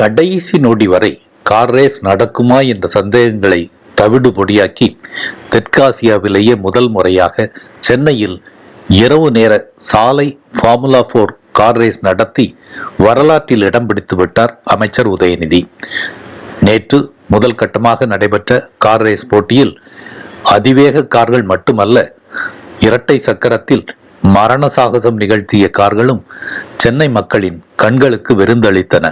கடைசி நொடி வரை கார் ரேஸ் நடக்குமா என்ற சந்தேகங்களை தவிடு பொடியாக்கி தெற்காசியாவிலேயே முதல் முறையாக சென்னையில் இரவு நேர சாலை ஃபார்முலா 4 கார் ரேஸ் நடத்தி வரலாற்றில் இடம் பிடித்து விட்டார் அமைச்சர் உதயநிதி. நேற்று முதல் கட்டமாக நடைபெற்ற கார் ரேஸ் போட்டியில் அதிவேக கார்கள் மட்டுமல்ல, இரட்டை சக்கரத்தில் மரண சாகசம் நிகழ்த்திய கார்களும் சென்னை மக்களின் கண்களுக்கு விருந்தளித்தன.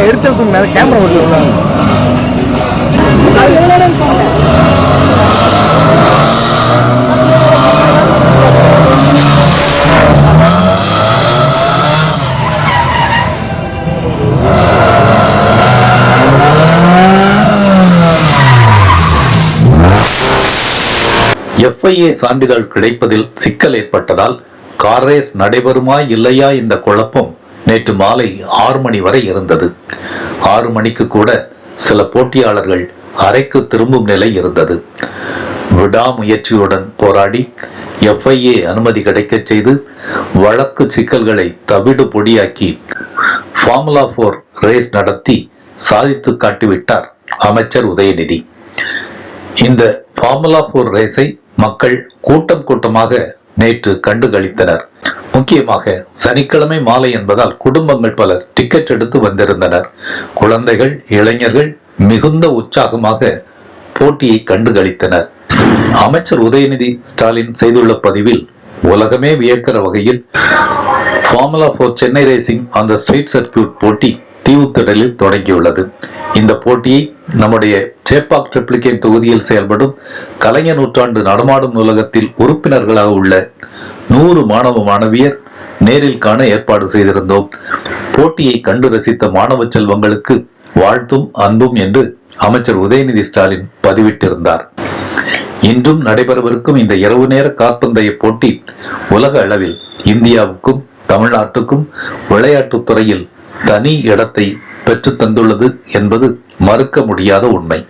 எடுத்து கேமரா FIA சான்றிதழ் கிடைப்பதில் சிக்கல் ஏற்பட்டதால் கார் ரேஸ் நடைபெறுமா இல்லையா என்ற குழப்பம் நேற்று மாலை 6 மணி வரை இருந்தது. 6 மணிக்கு கூட சில போட்டியாளர்கள் அறைக்கு திரும்பும் நிலை இருந்தது. விடாமுயற்சியுடன் போராடி FIA அனுமதி கிடைக்க செய்து வழக்கு சிக்கல்களை தவிடு பொடியாக்கி ஃபார்முலா 4 ரேஸ் நடத்தி சாதித்து காட்டிவிட்டார் அமைச்சர் உதயநிதி. இந்த ஃபார்முலா 4 ரேஸை மக்கள் கூட்டம் கூட்டமாக நேற்று கண்டு களித்தனர். முக்கியமாக சனிக்கிழமை மாலை என்பதால் குடும்பங்கள் பலர் டிக்கெட் எடுத்து வந்திருந்தனர். குழந்தைகள், இளைஞர்கள் மிகுந்த உற்சாகமாக போட்டியை கண்டு களித்தனர். அமைச்சர் உதயநிதி ஸ்டாலின் செய்துள்ள பதிவில் உலகமே வியக்கிற வகையில் formula 4 Chennai racing on the street circuit போட்டி தீவுத்திடலில் தொடங்கியுள்ளது. இந்த போட்டியை நம்முடைய சேப்பாக் ட்ரிப்ளிகேன் தொகுதியில் செயல்படும் கலைஞர் நூற்றாண்டு நடமாடும் நூலகத்தில் உறுப்பினர்களாக உள்ள 100 மாணவ மாணவியர் நேரில் காண ஏற்பாடு செய்திருந்தோம். போட்டியை கண்டு ரசித்த மாணவ செல்வங்களுக்கு வாழ்த்தும் அன்பும் என்று அமைச்சர் உதயநிதி ஸ்டாலின் பதிவிட்டிருந்தார். இன்றும் நடைபெறவிருக்கும் இந்த இரவு நேர காற்பந்தய போட்டி உலக அளவில் இந்தியாவுக்கும் தமிழ்நாட்டுக்கும் விளையாட்டுத் துறையில் தனி இடத்தை பெற்று தந்துள்ளது என்பது மறுக்க முடியாத உண்மை.